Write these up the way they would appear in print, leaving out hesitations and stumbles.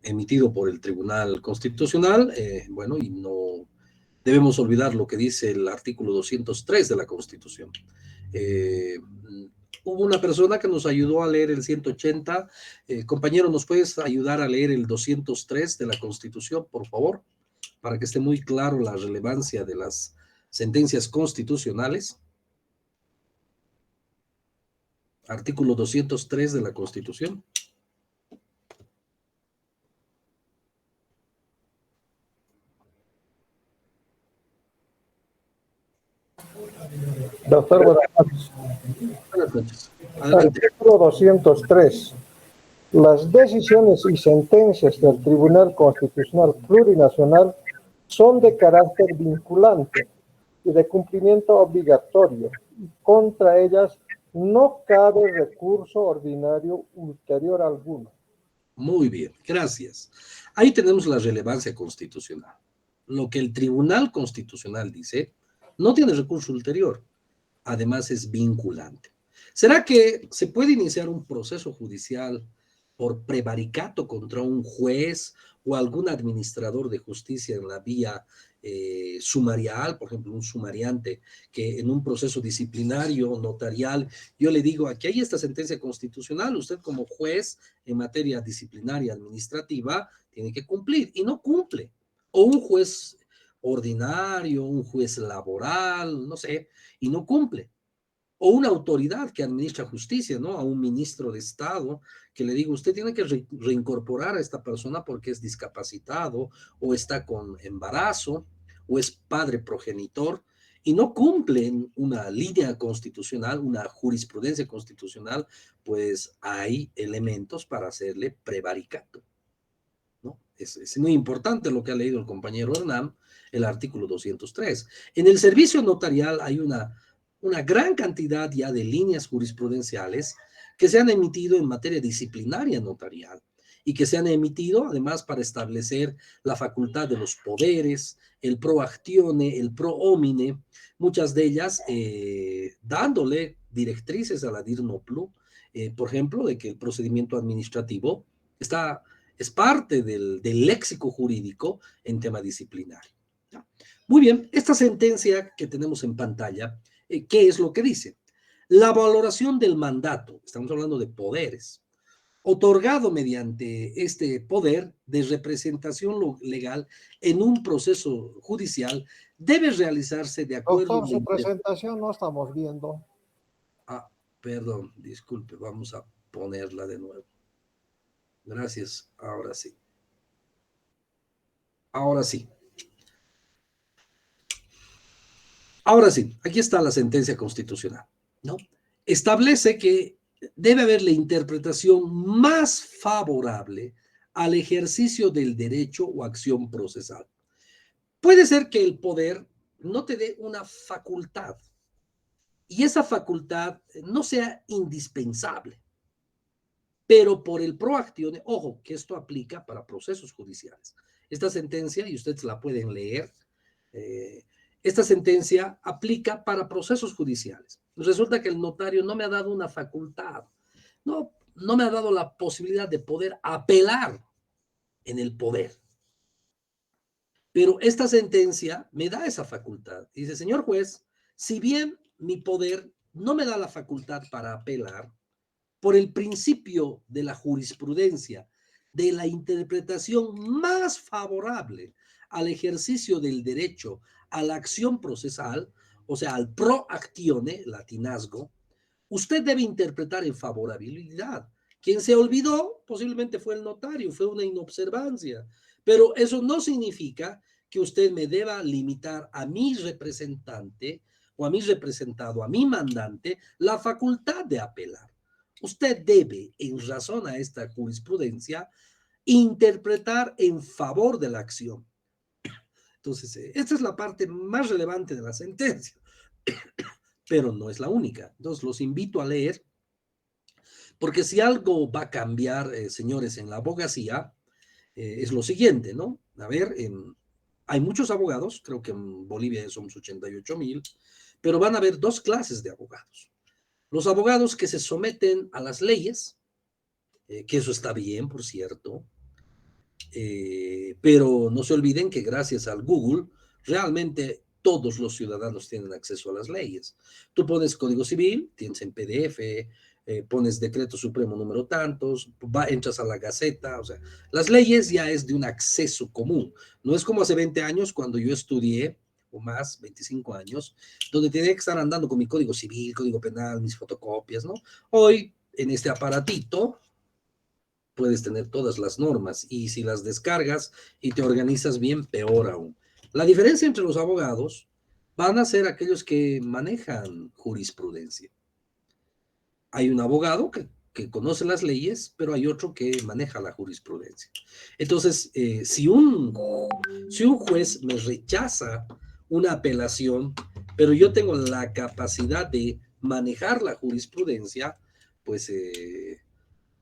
emitido por el Tribunal Constitucional, bueno, y no debemos olvidar lo que dice el artículo 203 de la Constitución. Hubo una persona que nos ayudó a leer el 180. Compañero, ¿nos puedes ayudar a leer el 203 de la Constitución, por favor? Para que esté muy claro la relevancia de las sentencias constitucionales. Artículo 203 de la Constitución. Doctor, buenas noches. Buenas noches. Adelante. Artículo 203. Las decisiones y sentencias del Tribunal Constitucional Plurinacional son de carácter vinculante y de cumplimiento obligatorio. Contra ellas no cabe recurso ordinario ulterior alguno. Muy bien, gracias. Ahí tenemos la relevancia constitucional. Lo que el Tribunal Constitucional dice no tiene recurso ulterior. Además es vinculante. ¿Será que se puede iniciar un proceso judicial por prevaricato contra un juez o algún administrador de justicia en la vía sumarial, por ejemplo, un sumariante que en un proceso disciplinario, notarial, yo le digo, aquí hay esta sentencia constitucional, usted como juez en materia disciplinaria administrativa tiene que cumplir y no cumple? O un juez ordinario, un juez laboral, no sé, y no cumple. O una autoridad que administra justicia, ¿no? A un ministro de Estado que le diga, usted tiene que reincorporar a esta persona porque es discapacitado o está con embarazo o es padre progenitor y no cumplen una línea constitucional, una jurisprudencia constitucional, pues hay elementos para hacerle prevaricato, ¿no? Es muy importante lo que ha leído el compañero Hernán, el artículo 203. En el servicio notarial hay una gran cantidad ya de líneas jurisprudenciales que se han emitido en materia disciplinaria notarial y que se han emitido además para establecer la facultad de los poderes, el pro actione, el pro homine, muchas de ellas dándole directrices a la dir no plus, por ejemplo, de que el procedimiento administrativo es parte del léxico jurídico en tema disciplinario. Muy bien, esta sentencia que tenemos en pantalla, ¿qué es lo que dice? La valoración del mandato, estamos hablando de poderes, otorgado mediante este poder de representación legal en un proceso judicial, debe realizarse de acuerdo... Doctor, su presentación no estamos viendo. Ah, perdón, disculpe, vamos a ponerla de nuevo. Gracias, ahora sí. Ahora sí. Ahora sí, aquí está la sentencia constitucional, ¿no? Establece que debe haber la interpretación más favorable al ejercicio del derecho o acción procesal. Puede ser que el poder no te dé una facultad y esa facultad no sea indispensable, pero por el proactione, ojo, que esto aplica para procesos judiciales. Esta sentencia, y ustedes la pueden leer, esta sentencia aplica para procesos judiciales. Resulta que el notario no me ha dado una facultad, no me ha dado la posibilidad de poder apelar en el poder. Pero esta sentencia me da esa facultad. Dice, señor juez, si bien mi poder no me da la facultad para apelar, por el principio de la jurisprudencia, de la interpretación más favorable al ejercicio del derecho a la acción procesal, o sea, al pro actione, latinazgo, usted debe interpretar en favorabilidad. Quien se olvidó posiblemente fue el notario, fue una inobservancia, pero eso no significa que usted me deba limitar a mi representante o a mi representado, a mi mandante, la facultad de apelar. Usted debe, en razón a esta jurisprudencia, interpretar en favor de la acción. Entonces, esta es la parte más relevante de la sentencia, pero no es la única. Entonces, los invito a leer, porque si algo va a cambiar, señores, en la abogacía, es lo siguiente, ¿no? A ver, hay muchos abogados, creo que en Bolivia somos 88,000, pero van a haber dos clases de abogados. Los abogados que se someten a las leyes, que eso está bien, por cierto, Pero no se olviden que gracias al Google, realmente todos los ciudadanos tienen acceso a las leyes. Tú pones Código Civil, tienes en PDF, pones Decreto Supremo número tantos, entras a la Gaceta, o sea, las leyes ya es de un acceso común. No es como hace 20 años cuando yo estudié, o más, 25 años, donde tenía que estar andando con mi Código Civil, Código Penal, mis fotocopias, ¿no? Hoy, en este aparatito, puedes tener todas las normas y si las descargas y te organizas bien, peor aún. La diferencia entre los abogados van a ser aquellos que manejan jurisprudencia. Hay un abogado que conoce las leyes, pero hay otro que maneja la jurisprudencia. Entonces, si un juez me rechaza una apelación, pero yo tengo la capacidad de manejar la jurisprudencia, pues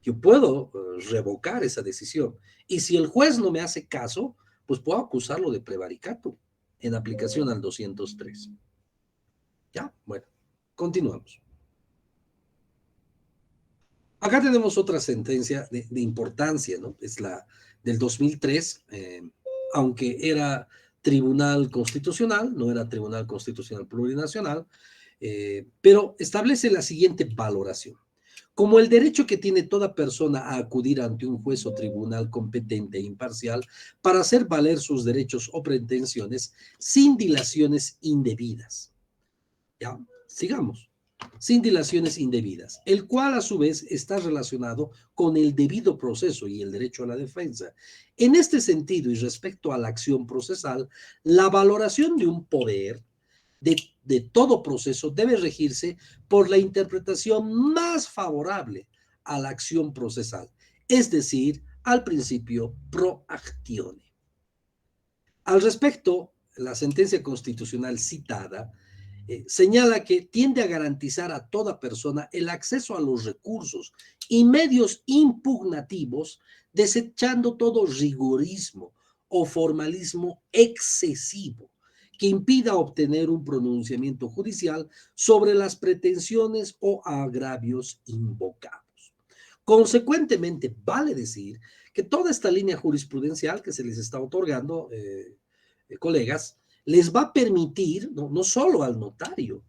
yo puedo revocar esa decisión. Y si el juez no me hace caso, pues puedo acusarlo de prevaricato en aplicación al 203. Ya, bueno, continuamos. Acá tenemos otra sentencia de importancia, ¿no? Es la del 2003, aunque era Tribunal Constitucional, no era Tribunal Constitucional Plurinacional, pero establece la siguiente valoración. Como el derecho que tiene toda persona a acudir ante un juez o tribunal competente e imparcial para hacer valer sus derechos o pretensiones sin dilaciones indebidas. Ya, sigamos. Sin dilaciones indebidas, el cual a su vez está relacionado con el debido proceso y el derecho a la defensa. En este sentido y respecto a la acción procesal, la valoración de un poder de todo proceso debe regirse por la interpretación más favorable a la acción procesal, es decir, al principio pro actione. Al respecto, la sentencia constitucional citada señala que tiende a garantizar a toda persona el acceso a los recursos y medios impugnativos, desechando todo rigorismo o formalismo excesivo que impida obtener un pronunciamiento judicial sobre las pretensiones o agravios invocados. Consecuentemente, vale decir que toda esta línea jurisprudencial que se les está otorgando, colegas, les va a permitir, no solo al notario,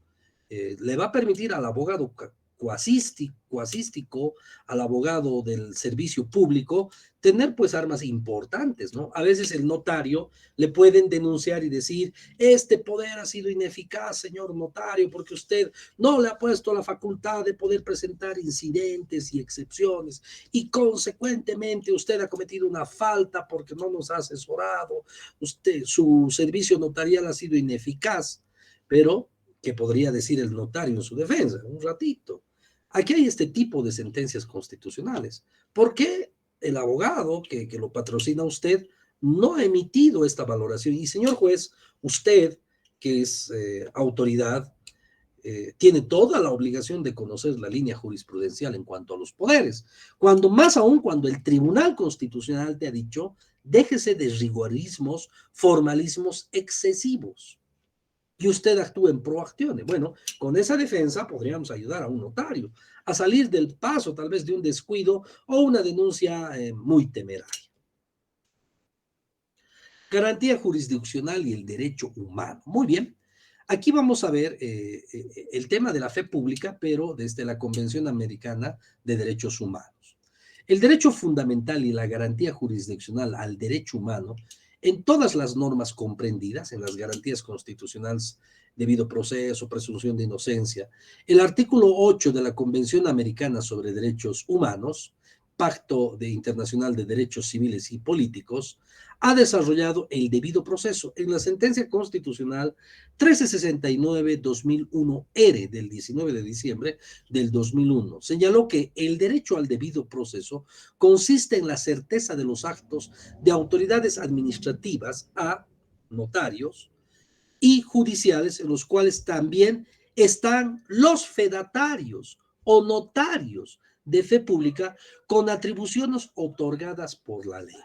le va a permitir al abogado cuasístico, al abogado del servicio público, tener pues armas importantes, ¿no? A veces el notario le pueden denunciar y decir, este poder ha sido ineficaz, señor notario, porque usted no le ha puesto la facultad de poder presentar incidentes y excepciones, y consecuentemente usted ha cometido una falta porque no nos ha asesorado, su servicio notarial ha sido ineficaz, pero ¿qué podría decir el notario en su defensa? Un ratito. Aquí hay este tipo de sentencias constitucionales. ¿Por qué el abogado que lo patrocina a usted no ha emitido esta valoración? Y señor juez, usted, que es autoridad, tiene toda la obligación de conocer la línea jurisprudencial en cuanto a los poderes. Cuando más aún cuando el Tribunal Constitucional te ha dicho, déjese de rigorismos, formalismos excesivos y usted actúe en proactione. Bueno, con esa defensa podríamos ayudar a un notario a salir del paso tal vez de un descuido o una denuncia muy temeraria. Garantía jurisdiccional y el derecho humano. Muy bien. Aquí vamos a ver el tema de la fe pública, pero desde la Convención Americana de Derechos Humanos. El derecho fundamental y la garantía jurisdiccional al derecho humano en todas las normas comprendidas en las garantías constitucionales, debido proceso, presunción de inocencia, el artículo 8 de la Convención Americana sobre Derechos Humanos, Pacto Internacional de Derechos Civiles y Políticos, ha desarrollado el debido proceso. En la sentencia constitucional 1369-2001-R del 19 de diciembre del 2001, señaló que el derecho al debido proceso consiste en la certeza de los actos de autoridades administrativas a notarios y judiciales, en los cuales también están los fedatarios o notarios de fe pública con atribuciones otorgadas por la ley.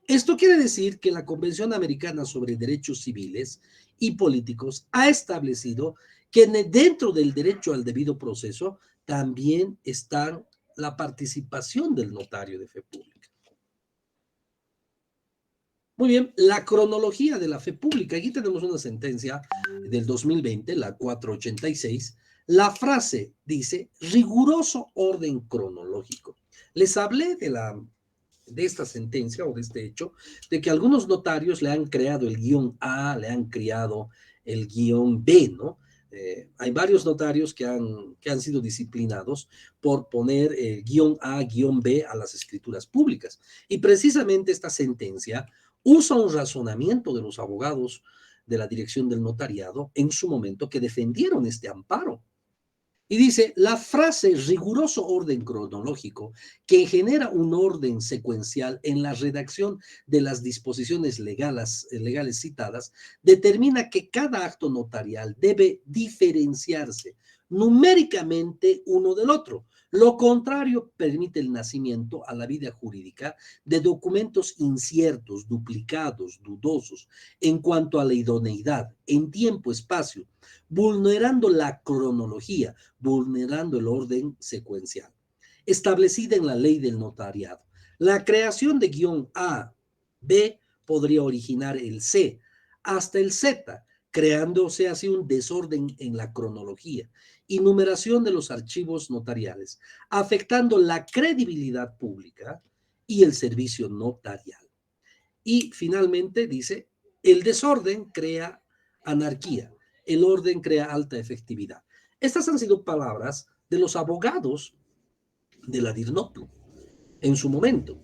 Esto quiere decir que la Convención Americana sobre Derechos Civiles y Políticos ha establecido que dentro del derecho al debido proceso también está la participación del notario de fe pública. Muy bien, la cronología de la fe pública. Aquí tenemos una sentencia del 2020, la 486. La frase dice riguroso orden cronológico. Les hablé de esta sentencia o de este hecho, de que algunos notarios le han creado el guión A, le han creado el guión B, ¿no? Hay varios notarios que han sido disciplinados por poner guión A, guión B a las escrituras públicas. Y precisamente esta sentencia usa un razonamiento de los abogados de la dirección del notariado en su momento que defendieron este amparo. Y dice, la frase riguroso orden cronológico que genera un orden secuencial en la redacción de las disposiciones legales citadas determina que cada acto notarial debe diferenciarse numéricamente uno del otro. Lo contrario permite el nacimiento a la vida jurídica de documentos inciertos, duplicados, dudosos en cuanto a la idoneidad en tiempo, espacio, vulnerando la cronología, vulnerando el orden secuencial establecida en la ley del notariado. La creación de guión A, B podría originar el C hasta el Z, creándose así un desorden en la cronología y numeración de los archivos notariales, afectando la credibilidad pública y el servicio notarial. Y finalmente dice, el desorden crea anarquía, el orden crea alta efectividad. Estas han sido palabras de los abogados de la DIRNOPLO en su momento.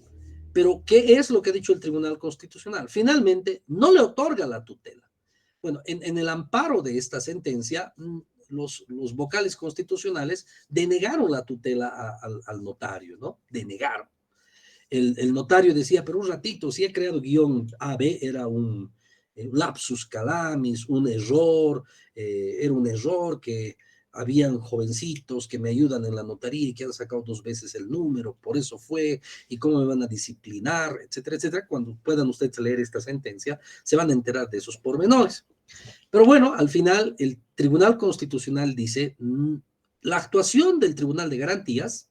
Pero, ¿qué es lo que ha dicho el Tribunal Constitucional? Finalmente, no le otorga la tutela. Bueno, en el amparo de esta sentencia, los vocales constitucionales denegaron la tutela al notario, ¿no? Denegaron. El notario decía, pero un ratito, si he creado guión AB, era un lapsus calamis, un error, era un error que habían jovencitos que me ayudan en la notaría y que han sacado 2 veces el número, por eso fue, y cómo me van a disciplinar, etcétera, etcétera. Cuando puedan ustedes leer esta sentencia, se van a enterar de esos pormenores. Pero bueno, al final el Tribunal Constitucional dice, la actuación del Tribunal de Garantías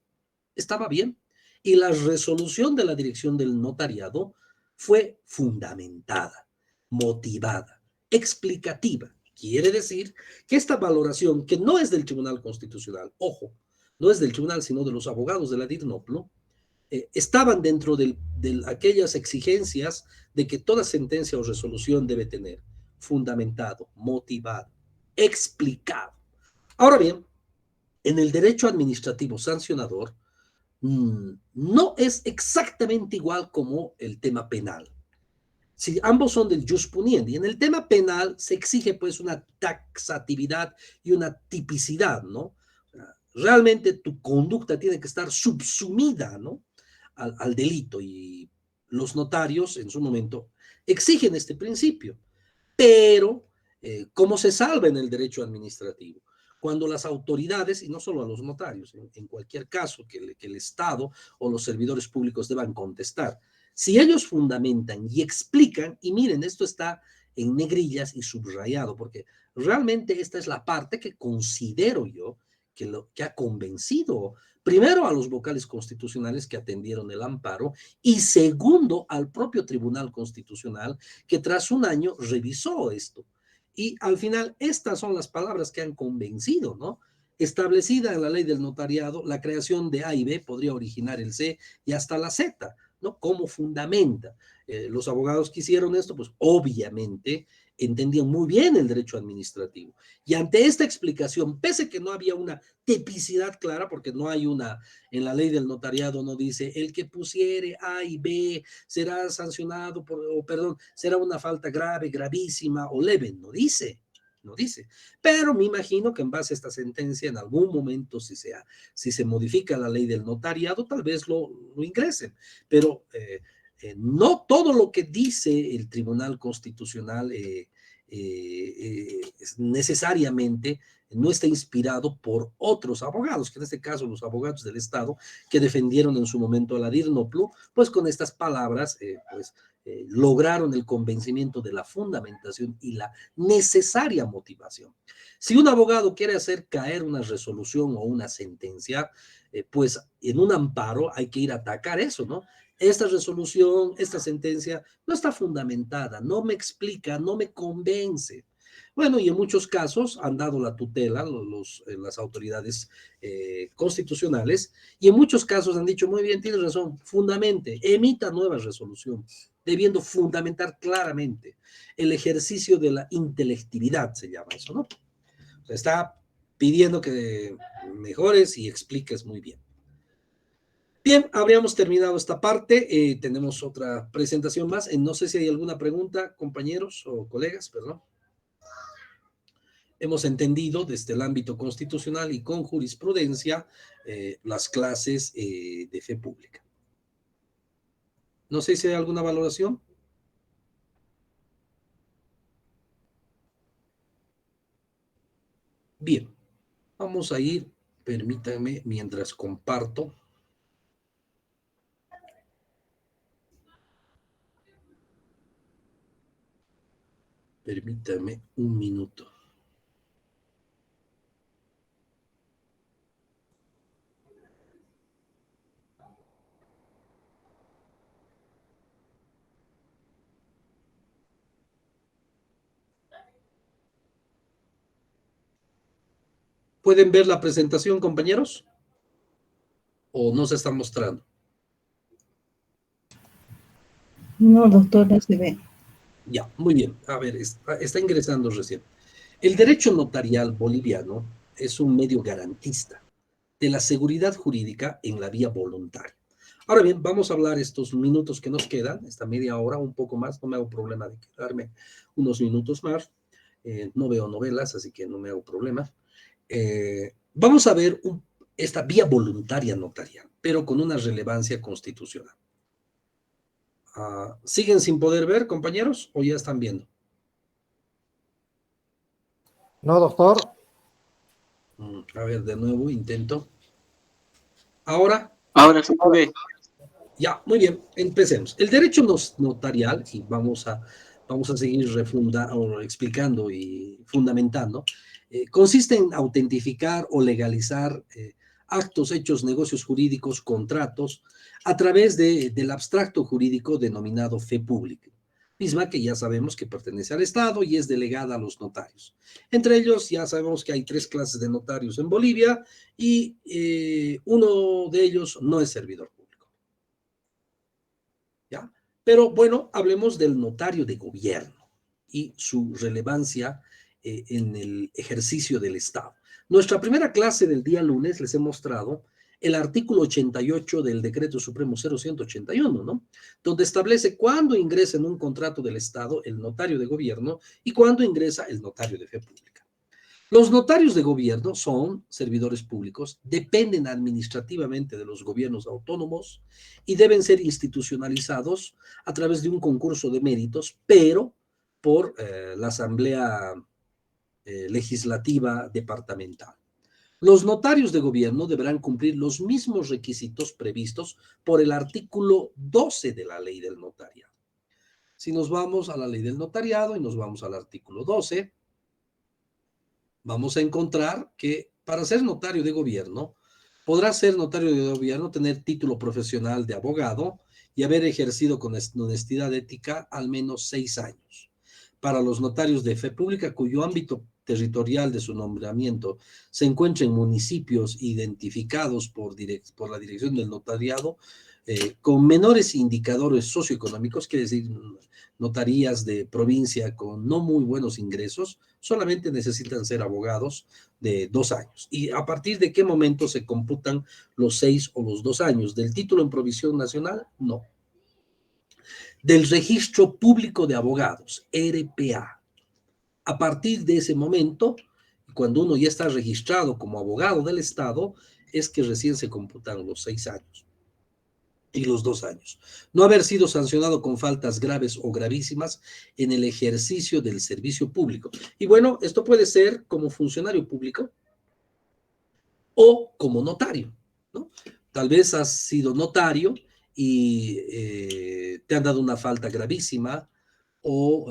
estaba bien y la resolución de la dirección del notariado fue fundamentada, motivada, explicativa. Quiere decir que esta valoración, que no es del Tribunal Constitucional, ojo, no es del tribunal, sino de los abogados de la DIRNOPLO, estaban dentro de aquellas exigencias de que toda sentencia o resolución debe tener fundamentado, motivado, explicado. Ahora bien, en el derecho administrativo sancionador, no es exactamente igual como el tema penal. Si ambos son del jus puniendi, en el tema penal se exige pues una taxatividad y una tipicidad, ¿no? Realmente tu conducta tiene que estar subsumida, ¿no? Al delito, y los notarios en su momento exigen este principio, pero ¿cómo se salva en el derecho administrativo? Cuando las autoridades, y no solo a los notarios, en cualquier caso que el Estado o los servidores públicos deban contestar, si ellos fundamentan y explican, y miren, esto está en negrillas y subrayado, porque realmente esta es la parte que considero yo que ha convencido primero a los vocales constitucionales que atendieron el amparo y segundo al propio Tribunal Constitucional que tras un año revisó esto. Y al final estas son las palabras que han convencido, ¿no? Establecida en la ley del notariado, la creación de A y B podría originar el C y hasta la Z, ¿no? ¿Cómo fundamenta? Los abogados que hicieron esto, pues obviamente entendían muy bien el derecho administrativo. Y ante esta explicación, pese a que no había una tipicidad clara, porque no hay una, en la ley del notariado no dice, el que pusiere A y B será sancionado por, o perdón, será una falta grave, gravísima o leve, no dice. No dice, pero me imagino que en base a esta sentencia en algún momento si se modifica la ley del notariado tal vez lo ingresen, pero no todo lo que dice el Tribunal Constitucional necesariamente no está inspirado por otros abogados, que en este caso los abogados del Estado que defendieron en su momento a la DIRNOPLO, pues con estas palabras lograron el convencimiento de la fundamentación y la necesaria motivación. Si un abogado quiere hacer caer una resolución o una sentencia, pues en un amparo hay que ir a atacar eso, ¿no? esta resolución, esta sentencia no está fundamentada, no me explica, no me convence. Bueno, y en muchos casos han dado la tutela las autoridades constitucionales, y en muchos casos han dicho, muy bien, tienes razón, fundamente, emita nueva resolución, debiendo fundamentar claramente el ejercicio de la intelectividad, se llama eso, ¿no? O sea, está pidiendo que mejores y expliques muy bien. Bien, habríamos terminado esta parte. Tenemos otra presentación más. No sé si hay alguna pregunta, compañeros o colegas, perdón. Hemos entendido desde el ámbito constitucional y con jurisprudencia las clases de fe pública. No sé si hay alguna valoración. Bien, vamos a ir, permítanme, mientras comparto. Permítanme un minuto. ¿Pueden ver la presentación, compañeros? ¿O no se está mostrando? No, doctor, no se ve. Ya, muy bien. A ver, está ingresando recién. El derecho notarial boliviano es un medio garantista de la seguridad jurídica en la vía voluntaria. Ahora bien, vamos a hablar estos minutos que nos quedan, esta media hora, un poco más, no me hago problema de quedarme unos minutos más. No veo novelas, así que no me hago problema. Vamos a ver esta vía voluntaria notarial, pero con una relevancia constitucional. ¿Siguen sin poder ver, compañeros, o ya están viendo? No, doctor. A ver, de nuevo, intento. ¿Ahora? Ahora sí se ve. Ya, muy bien, empecemos. El derecho notarial, y vamos a seguir explicando y fundamentando, consiste en autentificar o legalizar actos, hechos, negocios jurídicos, contratos, a través del abstracto jurídico denominado fe pública, misma que ya sabemos que pertenece al Estado y es delegada a los notarios. Entre ellos, ya sabemos que hay 3 clases de notarios en Bolivia y uno de ellos no es servidor público. ¿Ya? Pero bueno, hablemos del notario de gobierno y su relevancia en el ejercicio del Estado. Nuestra primera clase del día lunes les he mostrado el artículo 88 del Decreto Supremo 0181, ¿no? Donde establece cuándo ingresa en un contrato del Estado el notario de gobierno y cuándo ingresa el notario de fe pública. Los notarios de gobierno son servidores públicos, dependen administrativamente de los gobiernos autónomos y deben ser institucionalizados a través de un concurso de méritos, pero por la Asamblea Legislativa Departamental. Los notarios de gobierno deberán cumplir los mismos requisitos previstos por el artículo 12 de la Ley del Notariado. Si nos vamos a la Ley del Notariado y nos vamos al artículo 12, vamos a encontrar que para ser notario de gobierno, podrá ser notario de gobierno, tener título profesional de abogado y haber ejercido con honestidad ética al menos 6 años. Para los notarios de fe pública cuyo ámbito territorial de su nombramiento se encuentra en municipios identificados por la dirección del notariado, con menores indicadores socioeconómicos, quiere decir notarías de provincia con no muy buenos ingresos, solamente necesitan ser abogados de 2 años. ¿Y a partir de qué momento se computan los 6 o los 2 años? ¿Del título en provisión nacional? No. Del registro público de abogados, RPA. A partir de ese momento, cuando uno ya está registrado como abogado del Estado, es que recién se computan los 6 años y los 2 años. No haber sido sancionado con faltas graves o gravísimas en el ejercicio del servicio público. Y bueno, esto puede ser como funcionario público o como notario, ¿no? Tal vez has sido notario y te han dado una falta gravísima o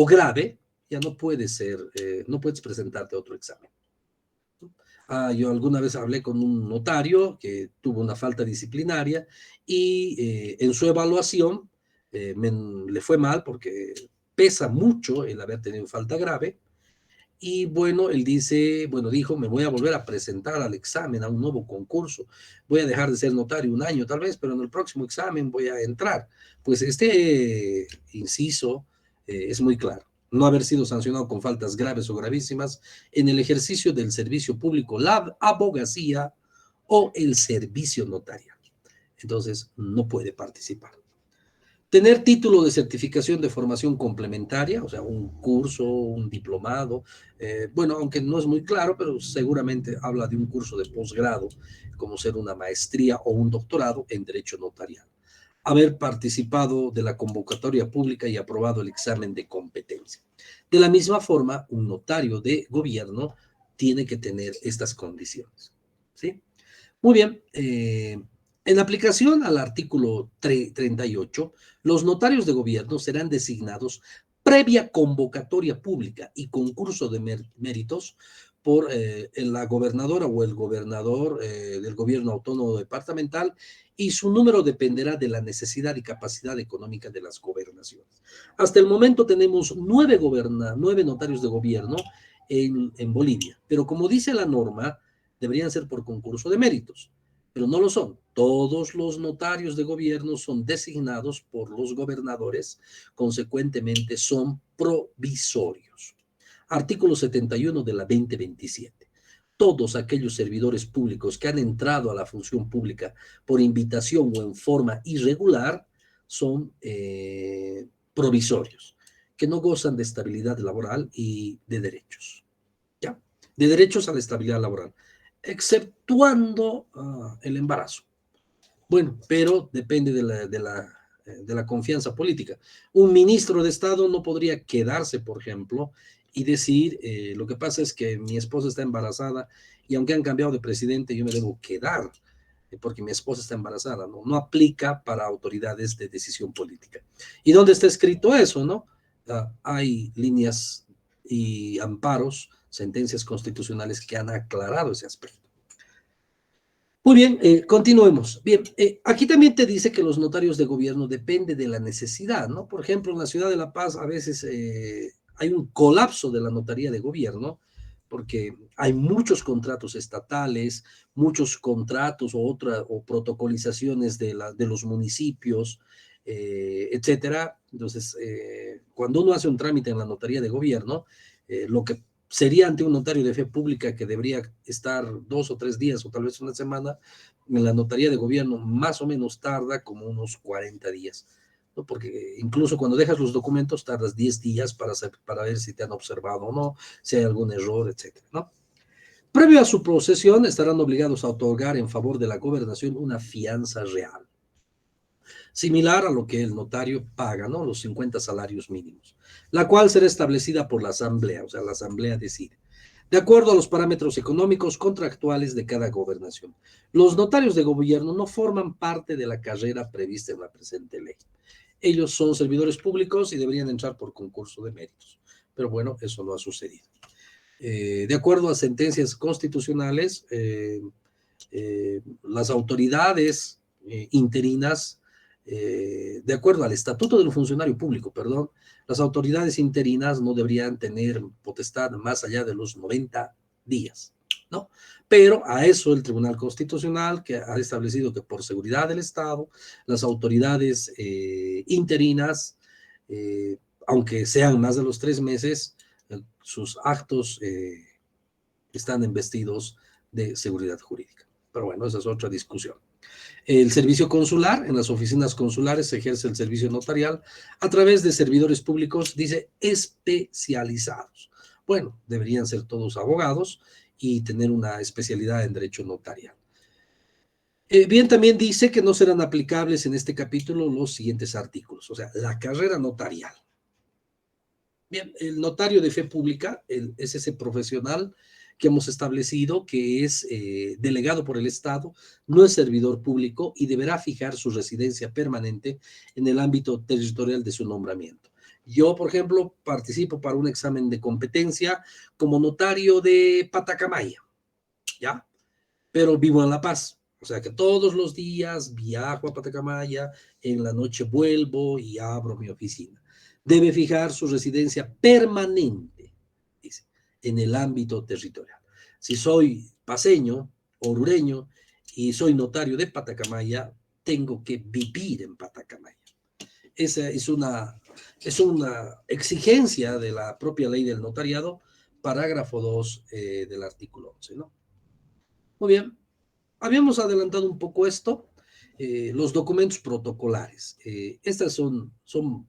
grave, ya no puedes presentarte a otro examen. Yo alguna vez hablé con un notario que tuvo una falta disciplinaria y en su evaluación le fue mal porque pesa mucho el haber tenido falta grave. Y bueno, él dijo, me voy a volver a presentar al examen, a un nuevo concurso. Voy a dejar de ser notario un año tal vez, pero en el próximo examen voy a entrar. Pues este inciso es muy claro. No haber sido sancionado con faltas graves o gravísimas en el ejercicio del servicio público, la abogacía o el servicio notarial. Entonces, no puede participar. Tener título de certificación de formación complementaria, o sea, un curso, un diplomado, bueno, aunque no es muy claro, pero seguramente habla de un curso de posgrado, como ser una maestría o un doctorado en derecho notarial. Haber participado de la convocatoria pública y aprobado el examen de competencia. De la misma forma, un notario de gobierno tiene que tener estas condiciones, ¿sí? Muy bien, en aplicación al artículo 38, los notarios de gobierno serán designados previa convocatoria pública y concurso de méritos por la gobernadora o el gobernador del gobierno autónomo departamental, y su número dependerá de la necesidad y capacidad económica de las gobernaciones. Hasta el momento tenemos 9 notarios de gobierno en Bolivia, pero como dice la norma, deberían ser por concurso de méritos, pero no lo son. Todos los notarios de gobierno son designados por los gobernadores, consecuentemente son provisorios. Artículo 71 de la 2027. Todos aquellos servidores públicos que han entrado a la función pública por invitación o en forma irregular son provisorios, que no gozan de estabilidad laboral y de derechos. ¿Ya? De derechos a la estabilidad laboral, exceptuando el embarazo. Bueno, pero depende de la confianza política. Un ministro de Estado no podría quedarse, por ejemplo, y decir, lo que pasa es que mi esposa está embarazada y aunque han cambiado de presidente, yo me debo quedar porque mi esposa está embarazada. No aplica para autoridades de decisión política. ¿Y dónde está escrito eso, no? Hay líneas y amparos, sentencias constitucionales que han aclarado ese aspecto. Muy bien, continuemos. Bien, aquí también te dice que los notarios de gobierno depende de la necesidad, ¿no? Por ejemplo, en la ciudad de La Paz a veces hay un colapso de la notaría de gobierno porque hay muchos contratos estatales, muchos contratos o protocolizaciones de los municipios, etcétera. Entonces, cuando uno hace un trámite en la notaría de gobierno, lo que sería ante un notario de fe pública que debería estar 2 o 3 días o tal vez una semana, en la notaría de gobierno más o menos tarda como unos 40 días, ¿no? Porque incluso cuando dejas los documentos tardas 10 días para ver si te han observado o no, si hay algún error, etcétera, ¿no? Previo a su procesión estarán obligados a otorgar en favor de la gobernación una fianza real, similar a lo que el notario paga, ¿no? Los 50 salarios mínimos, la cual será establecida por la asamblea, o sea, la asamblea decide, de acuerdo a los parámetros económicos contractuales de cada gobernación. Los notarios de gobierno no forman parte de la carrera prevista en la presente ley. Ellos son servidores públicos y deberían entrar por concurso de méritos, pero bueno, eso no ha sucedido. De acuerdo a sentencias constitucionales, las autoridades interinas, de acuerdo al Estatuto del Funcionario Público, perdón, las autoridades interinas no deberían tener potestad más allá de los 90 días, ¿no? Pero a eso el Tribunal Constitucional, que ha establecido que por seguridad del Estado, las autoridades interinas, aunque sean más de los 3 meses, sus actos están investidos de seguridad jurídica. Pero bueno, esa es otra discusión. El servicio consular, en las oficinas consulares se ejerce el servicio notarial a través de servidores públicos, dice, especializados. Bueno, deberían ser todos abogados y tener una especialidad en derecho notarial. Bien, también dice que no serán aplicables en este capítulo los siguientes artículos, o sea, la carrera notarial. Bien, el notario de fe pública es ese profesional que hemos establecido que es delegado por el Estado, no es servidor público y deberá fijar su residencia permanente en el ámbito territorial de su nombramiento. Yo, por ejemplo, participo para un examen de competencia como notario de Patacamaya. ¿ya? Pero vivo en La Paz. O sea que todos los días viajo a Patacamaya, en la noche vuelvo y abro mi oficina. Debe fijar su residencia permanente, dice, en el ámbito territorial. Si soy paceño, orureño, y soy notario de Patacamaya, tengo que vivir en Patacamaya. Esa es una exigencia de la propia ley del notariado, parágrafo 2 del artículo 11, ¿no? Muy bien, habíamos adelantado un poco esto, los documentos protocolares. Estas son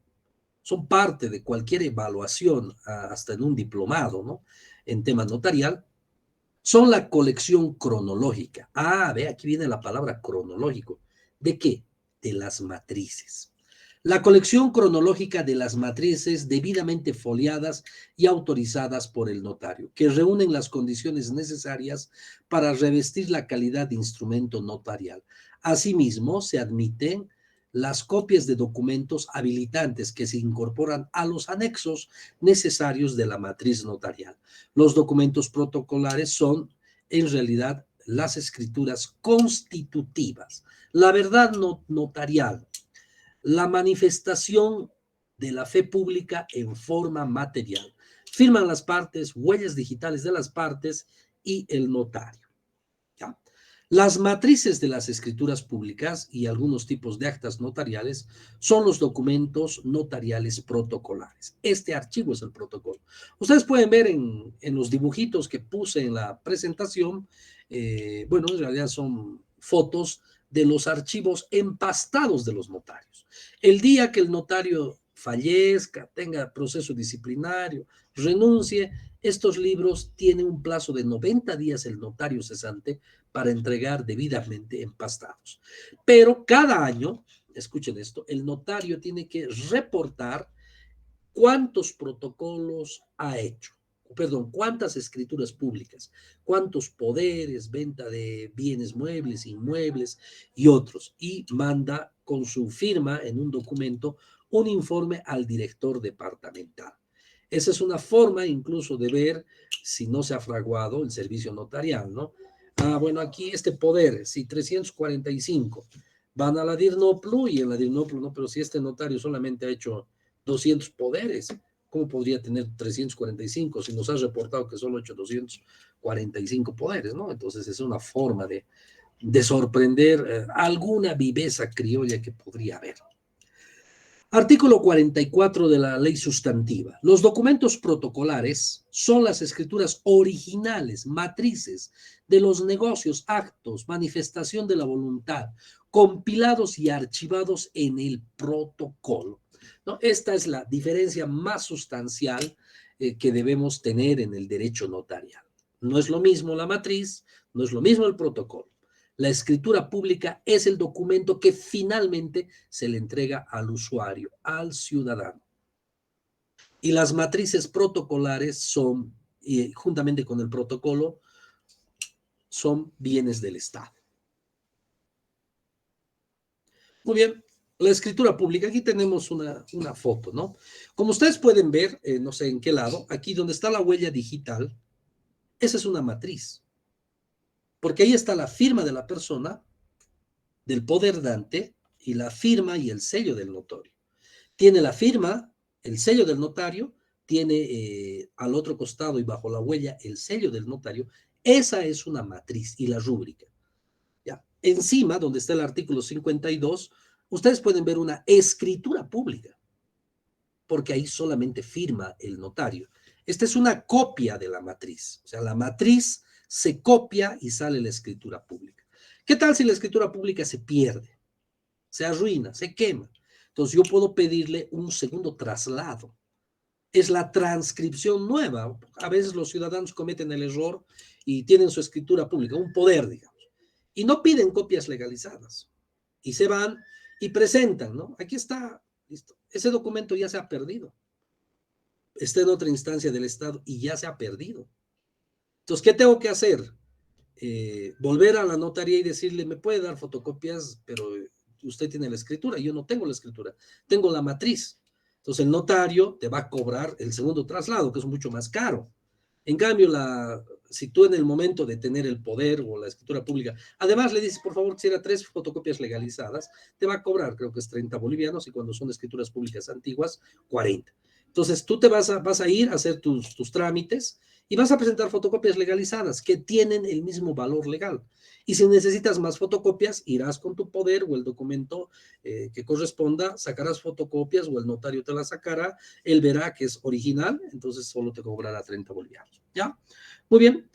parte de cualquier evaluación, hasta en un diplomado, ¿no? En tema notarial, son la colección cronológica. Ve, aquí viene la palabra cronológico. ¿De qué? De las matrices. La colección cronológica de las matrices debidamente foliadas y autorizadas por el notario, que reúnen las condiciones necesarias para revestir la calidad de instrumento notarial. Asimismo, se admiten las copias de documentos habilitantes que se incorporan a los anexos necesarios de la matriz notarial. Los documentos protocolares son, en realidad, las escrituras constitutivas, la verdad notarial, la manifestación de la fe pública en forma material. Firman las partes, huellas digitales de las partes y el notario. ¿Ya? Las matrices de las escrituras públicas y algunos tipos de actas notariales son los documentos notariales protocolares. Este archivo es el protocolo. Ustedes pueden ver en los dibujitos que puse en la presentación, bueno, en realidad son fotos de los archivos empastados de los notarios. El día que el notario fallezca, tenga proceso disciplinario, renuncie, estos libros tienen un plazo de 90 días el notario cesante para entregar debidamente empastados. Pero cada año, escuchen esto, el notario tiene que reportar cuántos protocolos ha hecho, cuántas escrituras públicas, cuántos poderes, venta de bienes muebles, inmuebles y otros, y manda con su firma en un documento un informe al director departamental. Esa es una forma incluso de ver si no se ha fraguado el servicio notarial, ¿no? Bueno, aquí este poder, si 345, van a la DIRNOPLU y en la DIRNOPLU, no, pero si este notario solamente ha hecho 200 poderes, ¿cómo podría tener 345 si nos has reportado que solo ha hecho 245 poderes, ¿no? Entonces es una forma de sorprender alguna viveza criolla que podría haber. Artículo 44 de la ley sustantiva. Los documentos protocolares son las escrituras originales, matrices de los negocios, actos, manifestación de la voluntad, compilados y archivados en el protocolo, ¿no? Esta es la diferencia más sustancial que debemos tener en el derecho notarial. No es lo mismo la matriz, no es lo mismo el protocolo. La escritura pública es el documento que finalmente se le entrega al usuario, al ciudadano. Y las matrices protocolares son, juntamente con el protocolo, son bienes del Estado. Muy bien, la escritura pública, aquí tenemos una foto, ¿no? Como ustedes pueden ver, no sé en qué lado, aquí donde está la huella digital, esa es una matriz, porque ahí está la firma de la persona, del poderdante, y la firma y el sello del notario. Tiene la firma, el sello del notario, tiene al otro costado y bajo la huella el sello del notario. Esa es una matriz y la rúbrica. ¿Ya? Encima, donde está el artículo 52, ustedes pueden ver una escritura pública, porque ahí solamente firma el notario. Esta es una copia de la matriz. O sea, la matriz se copia y sale la escritura pública. ¿Qué tal si la escritura pública se pierde, se arruina, se quema? Entonces yo puedo pedirle un segundo traslado. Es la transcripción nueva. A veces los ciudadanos cometen el error y tienen su escritura pública, un poder, digamos, y no piden copias legalizadas. Y se van y presentan, ¿no? Aquí está, listo. Ese documento ya se ha perdido. Está en otra instancia del Estado y ya se ha perdido. Entonces, ¿qué tengo que hacer? Volver a la notaría y decirle, me puede dar fotocopias, pero usted tiene la escritura, yo no tengo la escritura, tengo la matriz. Entonces el notario te va a cobrar el segundo traslado, que es mucho más caro. En cambio, la si tú en el momento de tener el poder o la escritura pública, además le dices, por favor, quisiera 3 fotocopias legalizadas, te va a cobrar, creo que es 30 bolivianos, y cuando son escrituras públicas antiguas, 40. Entonces, tú te vas a ir a hacer tus trámites y vas a presentar fotocopias legalizadas que tienen el mismo valor legal. Y si necesitas más fotocopias, irás con tu poder o el documento que corresponda, sacarás fotocopias o el notario te la sacará, él verá que es original, entonces solo te cobrará 30 bolivianos. ¿Ya? Muy bien.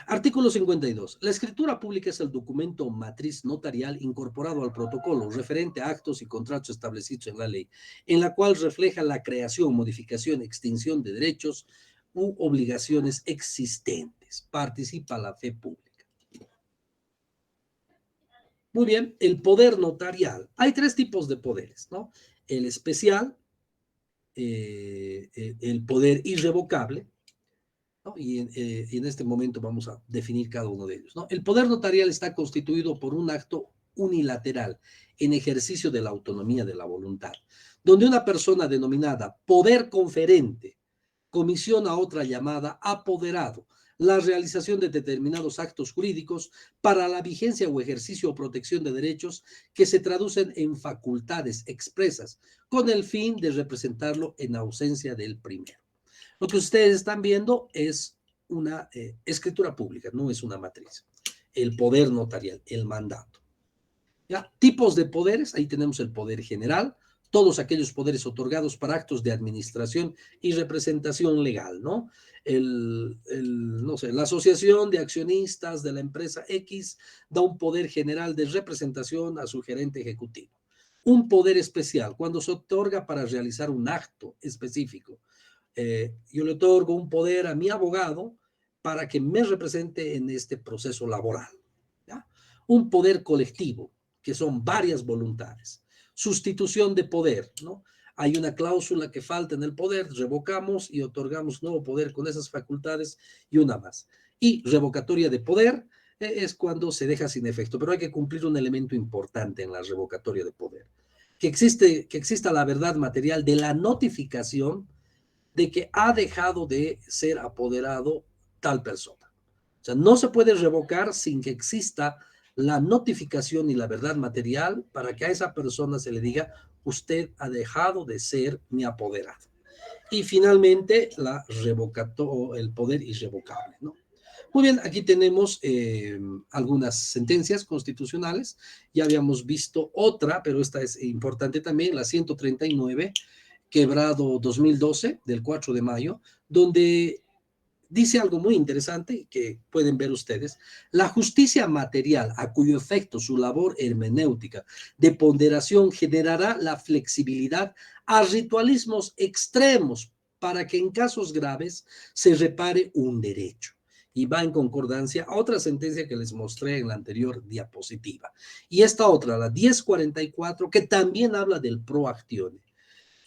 Artículo 52. La escritura pública es el documento matriz notarial incorporado al protocolo referente a actos y contratos establecidos en la ley, en la cual refleja la creación, modificación, extinción de derechos u obligaciones existentes. Participa la fe pública. Muy bien, el poder notarial. Hay 3 tipos de poderes, ¿no? El especial, el poder irrevocable, ¿no? Y en este momento vamos a definir cada uno de ellos, ¿no? El poder notarial está constituido por un acto unilateral en ejercicio de la autonomía de la voluntad, donde una persona denominada poder conferente comisiona a otra llamada apoderado la realización de determinados actos jurídicos para la vigencia o ejercicio o protección de derechos que se traducen en facultades expresas con el fin de representarlo en ausencia del primero. Lo que ustedes están viendo es una escritura pública, no es una matriz. El poder notarial, el mandato. ¿Ya? Tipos de poderes, ahí tenemos el poder general, todos aquellos poderes otorgados para actos de administración y representación legal, ¿no? No sé, la asociación de accionistas de la empresa X da un poder general de representación a su gerente ejecutivo. Un poder especial, cuando se otorga para realizar un acto específico. Yo le otorgo un poder a mi abogado para que me represente en este proceso laboral. ¿Ya? Un poder colectivo, que son varias voluntades. Sustitución de poder, ¿no? Hay una cláusula que falta en el poder, revocamos y otorgamos nuevo poder con esas facultades y una más. Y revocatoria de poder es cuando se deja sin efecto, pero hay que cumplir un elemento importante en la revocatoria de poder. Que exista la verdad material de la notificación de que ha dejado de ser apoderado tal persona. O sea, no se puede revocar sin que exista la notificación y la verdad material para que a esa persona se le diga, usted ha dejado de ser mi apoderado. Y finalmente, el poder irrevocable, ¿no? Muy bien, aquí tenemos algunas sentencias constitucionales. Ya habíamos visto otra, pero esta es importante también, la 139, quebrado 2012, del 4 de mayo, donde dice algo muy interesante que pueden ver ustedes. La justicia material, a cuyo efecto su labor hermenéutica de ponderación generará la flexibilidad a ritualismos extremos para que en casos graves se repare un derecho. Y va en concordancia a otra sentencia que les mostré en la anterior diapositiva. Y esta otra, la 1044, que también habla del pro actione,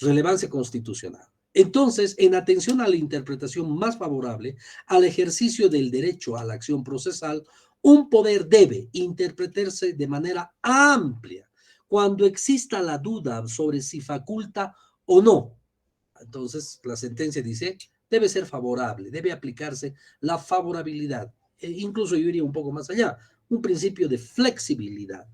relevancia constitucional. Entonces, en atención a la interpretación más favorable al ejercicio del derecho a la acción procesal, un poder debe interpretarse de manera amplia cuando exista la duda sobre si faculta o no. Entonces, la sentencia dice, debe ser favorable, debe aplicarse la favorabilidad. Incluso yo iría un poco más allá, un principio de flexibilidad,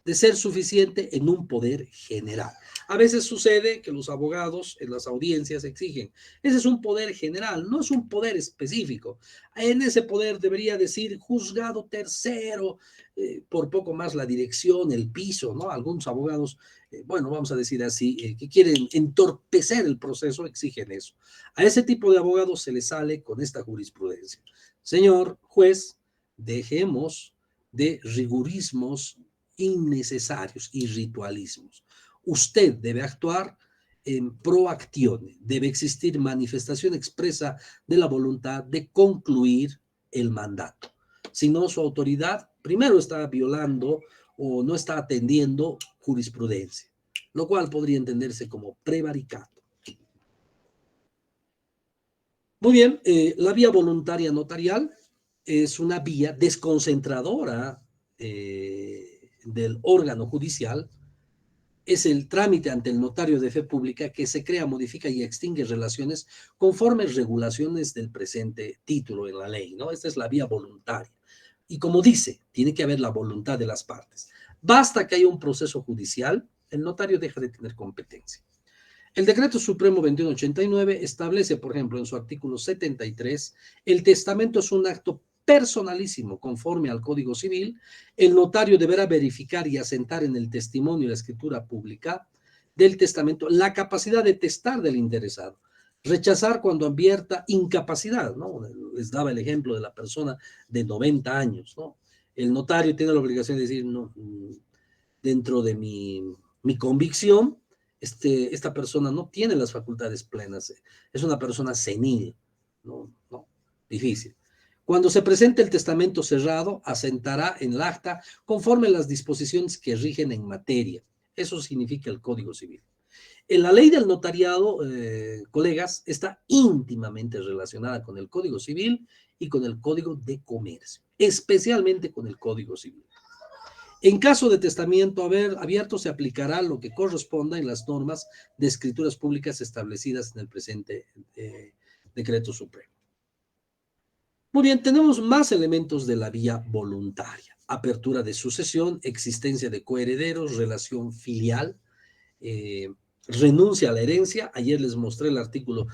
de ser suficiente en un poder general. A veces sucede que los abogados en las audiencias exigen, ese es un poder general, no es un poder específico. En ese poder debería decir juzgado tercero, por poco más la dirección, el piso, ¿no? Algunos abogados, bueno, vamos a decir así, que quieren entorpecer el proceso, exigen eso. A ese tipo de abogados se les sale con esta jurisprudencia. Señor juez, dejemos de rigorismos innecesarios y ritualismos. Usted debe actuar en proacción, debe existir manifestación expresa de la voluntad de concluir el mandato. Si no, su autoridad primero está violando o no está atendiendo jurisprudencia, lo cual podría entenderse como prevaricato. Muy bien, la vía voluntaria notarial es una vía desconcentradora del órgano judicial es el trámite ante el notario de fe pública que se crea, modifica y extingue relaciones conforme regulaciones del presente título en la ley, ¿no? Esta es la vía voluntaria. Y como dice, tiene que haber la voluntad de las partes. Basta que haya un proceso judicial, el notario deja de tener competencia. El Decreto Supremo 2189 establece, por ejemplo, en su artículo 73, el testamento es un acto personalísimo conforme al Código Civil. El notario deberá verificar y asentar en el testimonio y la escritura pública del testamento la capacidad de testar del interesado. Rechazar cuando advierta incapacidad, ¿no? Les daba el ejemplo de la persona de 90 años, ¿no? El notario tiene la obligación de decir, no, dentro de mi convicción, esta persona no tiene las facultades plenas, es una persona senil, no, difícil. Cuando se presente el testamento cerrado, asentará en el acta conforme a las disposiciones que rigen en materia. Eso significa el Código Civil. En la ley del notariado, colegas, está íntimamente relacionada con el Código Civil y con el Código de Comercio, especialmente con el Código Civil. En caso de testamento abierto, se aplicará lo que corresponda en las normas de escrituras públicas establecidas en el presente Decreto Supremo. Muy bien, tenemos más elementos de la vía voluntaria. Apertura de sucesión, existencia de coherederos, relación filial, renuncia a la herencia. Ayer les mostré el artículo,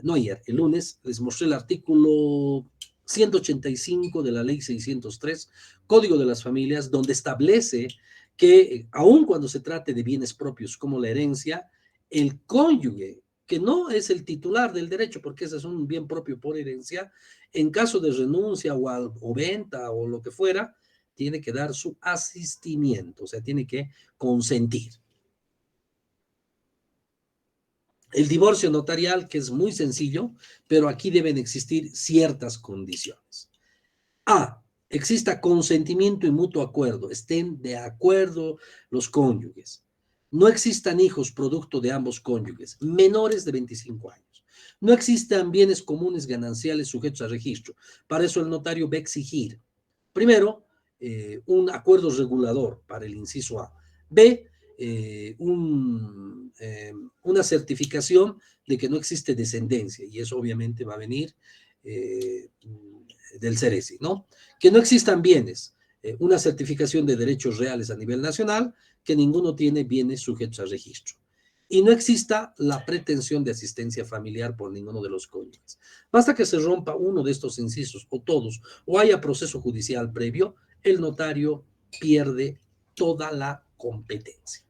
no ayer, el lunes, les mostré el artículo 185 de la ley 603, Código de las Familias, donde establece que aun cuando se trate de bienes propios como la herencia, el cónyuge, que no es el titular del derecho, porque ese es un bien propio por herencia, en caso de renuncia o venta o lo que fuera, tiene que dar su asistimiento, o sea, tiene que consentir. El divorcio notarial, que es muy sencillo, pero aquí deben existir ciertas condiciones. A, exista consentimiento y mutuo acuerdo, estén de acuerdo los cónyuges. No existan hijos producto de ambos cónyuges, menores de 25 años. No existan bienes comunes gananciales sujetos a registro. Para eso el notario va a exigir, primero, un acuerdo regulador para el inciso A. B, una certificación de que no existe descendencia, y eso obviamente va a venir del CERESI, ¿no? Que no existan bienes, una certificación de derechos reales a nivel nacional, que ninguno tiene bienes sujetos a registro. Y no exista la pretensión de asistencia familiar por ninguno de los cónyuges. Basta que se rompa uno de estos incisos, o todos, o haya proceso judicial previo, el notario pierde toda la competencia.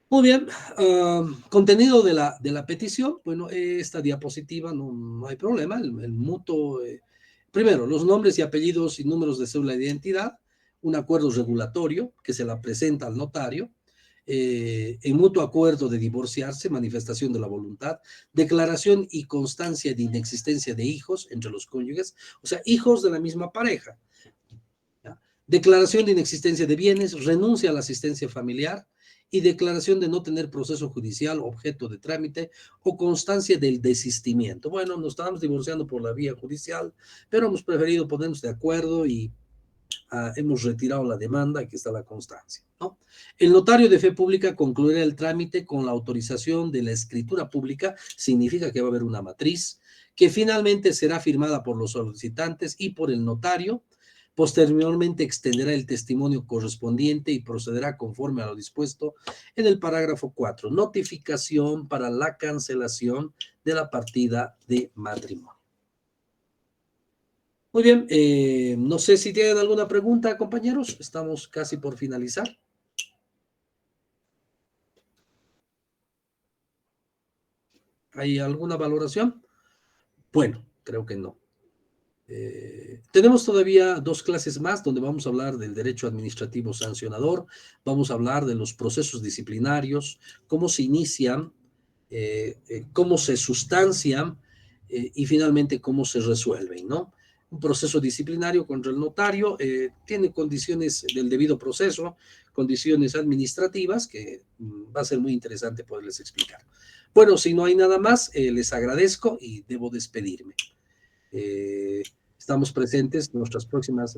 Muy bien, contenido de la petición, bueno, esta diapositiva no hay problema, el mutuo, primero, los nombres y apellidos y números de cédula de identidad, un acuerdo regulatorio que se la presenta al notario, en mutuo acuerdo de divorciarse, manifestación de la voluntad, declaración y constancia de inexistencia de hijos entre los cónyuges, o sea, hijos de la misma pareja, ¿ya? Declaración de inexistencia de bienes, renuncia a la asistencia familiar, y declaración de no tener proceso judicial objeto de trámite o constancia del desistimiento. Bueno, nos estábamos divorciando por la vía judicial, pero hemos preferido ponernos de acuerdo y hemos retirado la demanda, aquí está la constancia, ¿no? El notario de fe pública concluirá el trámite con la autorización de la escritura pública, significa que va a haber una matriz, que finalmente será firmada por los solicitantes y por el notario. Posteriormente extenderá el testimonio correspondiente y procederá conforme a lo dispuesto en el parágrafo 4, notificación para la cancelación de la partida de matrimonio. Muy bien, no sé si tienen alguna pregunta, compañeros, estamos casi por finalizar. ¿Hay alguna valoración? Bueno, creo que no. Tenemos todavía 2 clases más donde vamos a hablar del derecho administrativo sancionador, vamos a hablar de los procesos disciplinarios, cómo se inician, cómo se sustancian y finalmente cómo se resuelven, ¿no? Un proceso disciplinario contra el notario tiene condiciones del debido proceso, condiciones administrativas que va a ser muy interesante poderles explicar. Bueno, si no hay nada más, les agradezco y debo despedirme. Estamos presentes en nuestras próximas